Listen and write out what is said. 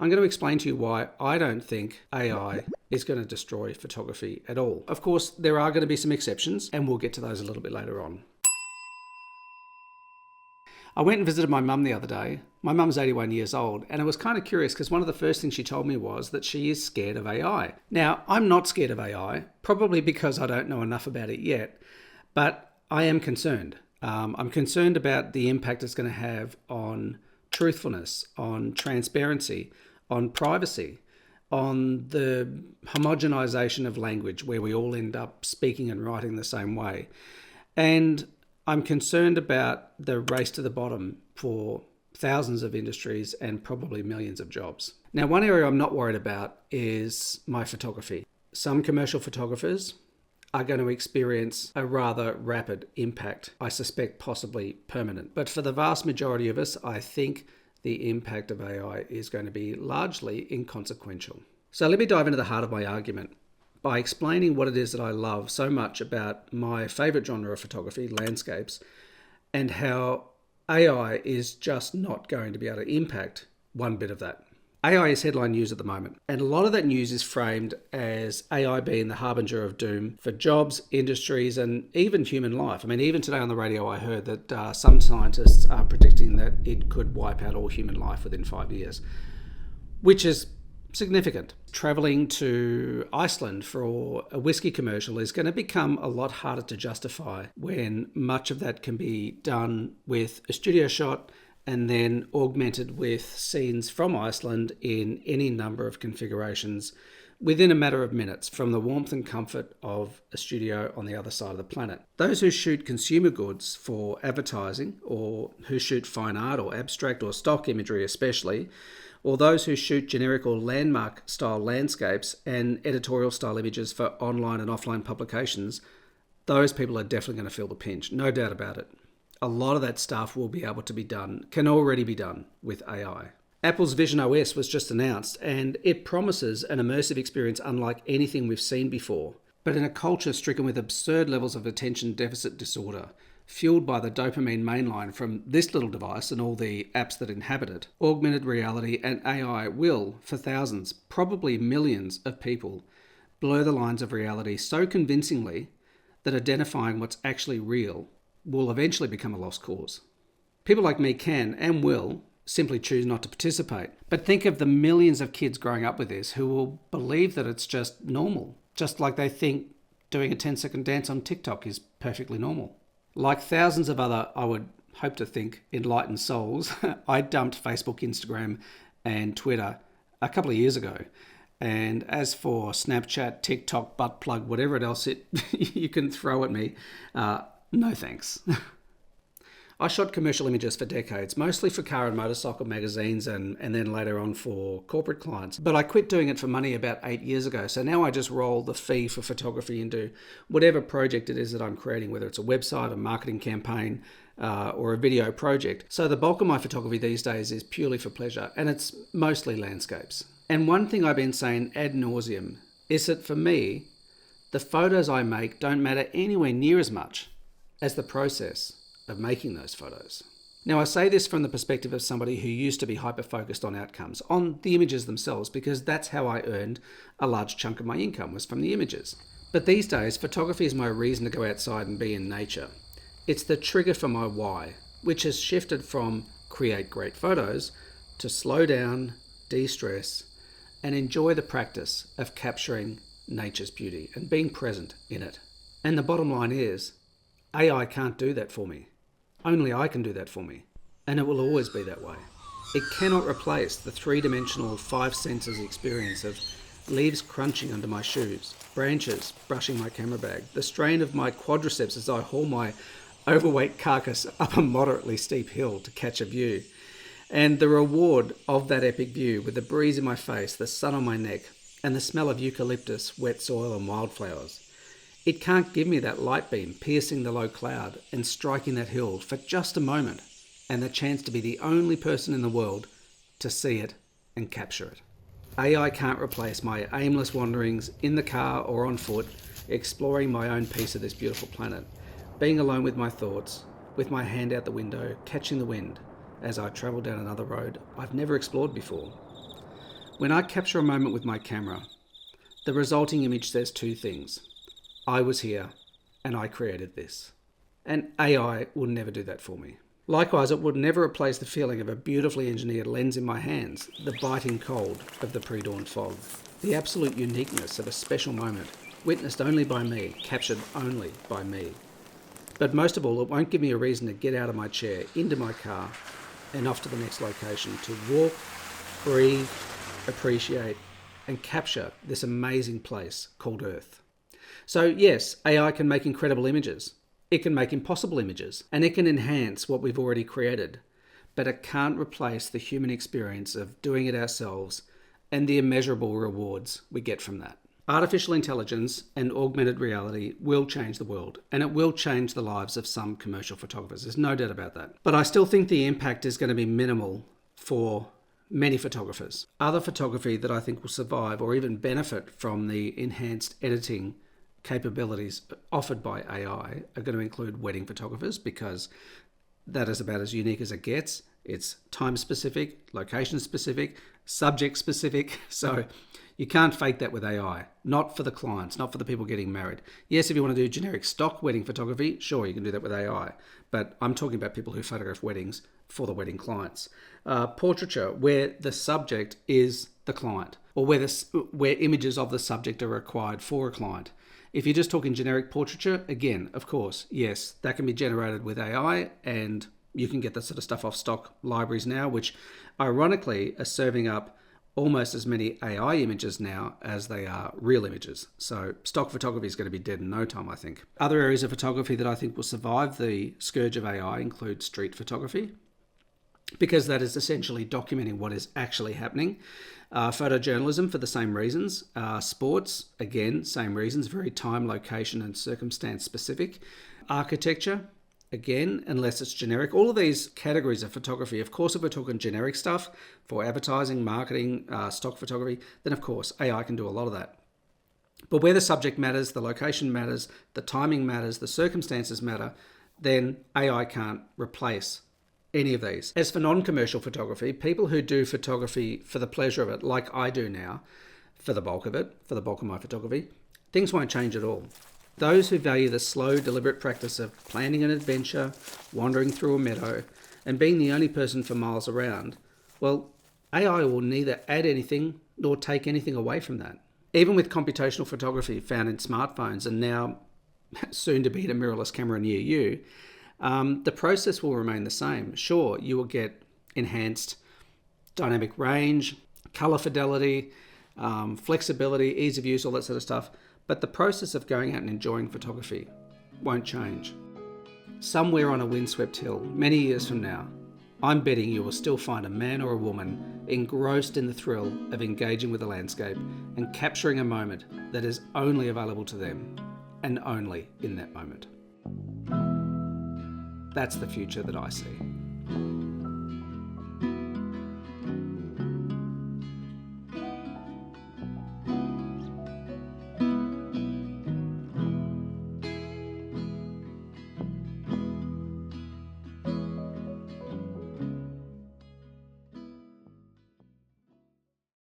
I'm going to explain to you why I don't think AI is going to destroy photography at all. Of course, there are going to be some exceptions, and we'll get to those a little bit later on. I went and visited my mum the other day. My mum's 81 years old, and I was kind of curious because one of the first things she told me was that she is scared of AI. Now, I'm not scared of AI, probably because I don't know enough about it yet, but I am concerned. I'm concerned about the impact it's going to have on truthfulness, on transparency, on privacy, on the homogenization of language where we all end up speaking and writing the same way. And I'm concerned about the race to the bottom for thousands of industries and probably millions of jobs. Now, one area I'm not worried about is my photography. Some commercial photographers are going to experience a rather rapid impact, I suspect possibly permanent. But for the vast majority of us, I think the impact of AI is going to be largely inconsequential. So let me dive into the heart of my argument by explaining what it is that I love so much about my favorite genre of photography, landscapes, and how AI is just not going to be able to impact one bit of that. AI is headline news at the moment, and a lot of that news is framed as AI being the harbinger of doom for jobs, industries, and even human life. I mean, even today on the radio, I heard that some scientists are predicting that it could wipe out all human life within 5 years, which is significant. Traveling to Iceland for a whiskey commercial is going to become a lot harder to justify when much of that can be done with a studio shot and then augmented with scenes from Iceland in any number of configurations within a matter of minutes from the warmth and comfort of a studio on the other side of the planet. Those who shoot consumer goods for advertising, or who shoot fine art or abstract or stock imagery especially, or those who shoot generic or landmark style landscapes and editorial style images for online and offline publications, those people are definitely going to feel the pinch, no doubt about it. A lot of that stuff will be able to be done, can already be done with AI. Apple's Vision OS was just announced, and it promises an immersive experience unlike anything we've seen before. But in a culture stricken with absurd levels of attention deficit disorder, fueled by the dopamine mainline from this little device and all the apps that inhabit it, augmented reality and AI will, for thousands, probably millions of people, blur the lines of reality so convincingly that identifying what's actually real will eventually become a lost cause. People like me can and will simply choose not to participate. But think of the millions of kids growing up with this who will believe that it's just normal, just like they think doing a 10-second dance on TikTok is perfectly normal. Like thousands of other, I would hope to think, enlightened souls, I dumped Facebook, Instagram, and Twitter a couple of years ago. And as for Snapchat, TikTok, butt plug, whatever else you can throw at me, no thanks. I shot commercial images for decades, mostly for car and motorcycle magazines and then later on for corporate clients. But I quit doing it for money about 8 years ago. So now I just roll the fee for photography into whatever project it is that I'm creating, whether it's a website, a marketing campaign, or a video project. So the bulk of my photography these days is purely for pleasure, and it's mostly landscapes. And one thing I've been saying ad nauseum is that for me, the photos I make don't matter anywhere near as much as the process of making those photos. Now, I say this from the perspective of somebody who used to be hyper-focused on outcomes, on the images themselves, because that's how I earned a large chunk of my income, was from the images. But these days, photography is my reason to go outside and be in nature. It's the trigger for my why, which has shifted from create great photos to slow down, de-stress, and enjoy the practice of capturing nature's beauty and being present in it. And the bottom line is, AI can't do that for me. Only I can do that for me. And it will always be that way. It cannot replace the three-dimensional, five senses experience of leaves crunching under my shoes, branches brushing my camera bag, the strain of my quadriceps as I haul my overweight carcass up a moderately steep hill to catch a view, and the reward of that epic view with the breeze in my face, the sun on my neck, and the smell of eucalyptus, wet soil and wildflowers. It can't give me that light beam piercing the low cloud and striking that hill for just a moment, and the chance to be the only person in the world to see it and capture it. AI can't replace my aimless wanderings in the car or on foot, exploring my own piece of this beautiful planet, being alone with my thoughts, with my hand out the window, catching the wind as I travel down another road I've never explored before. When I capture a moment with my camera, the resulting image says two things. I was here and I created this. And AI will never do that for me. Likewise, it would never replace the feeling of a beautifully engineered lens in my hands, the biting cold of the pre-dawn fog, the absolute uniqueness of a special moment, witnessed only by me, captured only by me. But most of all, it won't give me a reason to get out of my chair, into my car, and off to the next location to walk, breathe, appreciate, and capture this amazing place called Earth. So yes, AI can make incredible images. It can make impossible images, and it can enhance what we've already created. But it can't replace the human experience of doing it ourselves and the immeasurable rewards we get from that. Artificial intelligence and augmented reality will change the world, and it will change the lives of some commercial photographers. There's no doubt about that. But I still think the impact is going to be minimal for many photographers. Other photography that I think will survive or even benefit from the enhanced editing capabilities offered by AI are going to include wedding photographers, because that is about as unique as it gets. It's time specific, location specific, subject specific. So you can't fake that with AI. Not for the clients, not for the people getting married. Yes, if you want to do generic stock wedding photography, sure, you can do that with AI. But I'm talking about people who photograph weddings for the wedding clients. Portraiture, where the subject is the client, or where images of the subject are required for a client. If you're just talking generic portraiture, again, of course, yes, that can be generated with AI, and you can get that sort of stuff off stock libraries now, which ironically are serving up almost as many AI images now as they are real images. So stock photography is going to be dead in no time, I think. Other areas of photography that I think will survive the scourge of AI include street photography, because that is essentially documenting what is actually happening. Photojournalism for the same reasons. Sports, again, same reasons, very time, location, and circumstance specific. Architecture, again, unless it's generic. All of these categories of photography, of course, if we're talking generic stuff for advertising, marketing, stock photography, then of course AI can do a lot of that. But where the subject matters, the location matters, the timing matters, the circumstances matter, then AI can't replace any of these. As for non-commercial photography, people who do photography for the pleasure of it, like I do now, for the bulk of it, for the bulk of my photography, things won't change at all. Those who value the slow, deliberate practice of planning an adventure, wandering through a meadow, and being the only person for miles around, well, AI will neither add anything nor take anything away from that. Even with computational photography found in smartphones and now soon to be in a mirrorless camera near you, the process will remain the same. Sure, you will get enhanced dynamic range, color fidelity, flexibility, ease of use, all that sort of stuff. But the process of going out and enjoying photography won't change. Somewhere on a windswept hill, many years from now, I'm betting you will still find a man or a woman engrossed in the thrill of engaging with the landscape and capturing a moment that is only available to them, and only in that moment. That's the future that I see.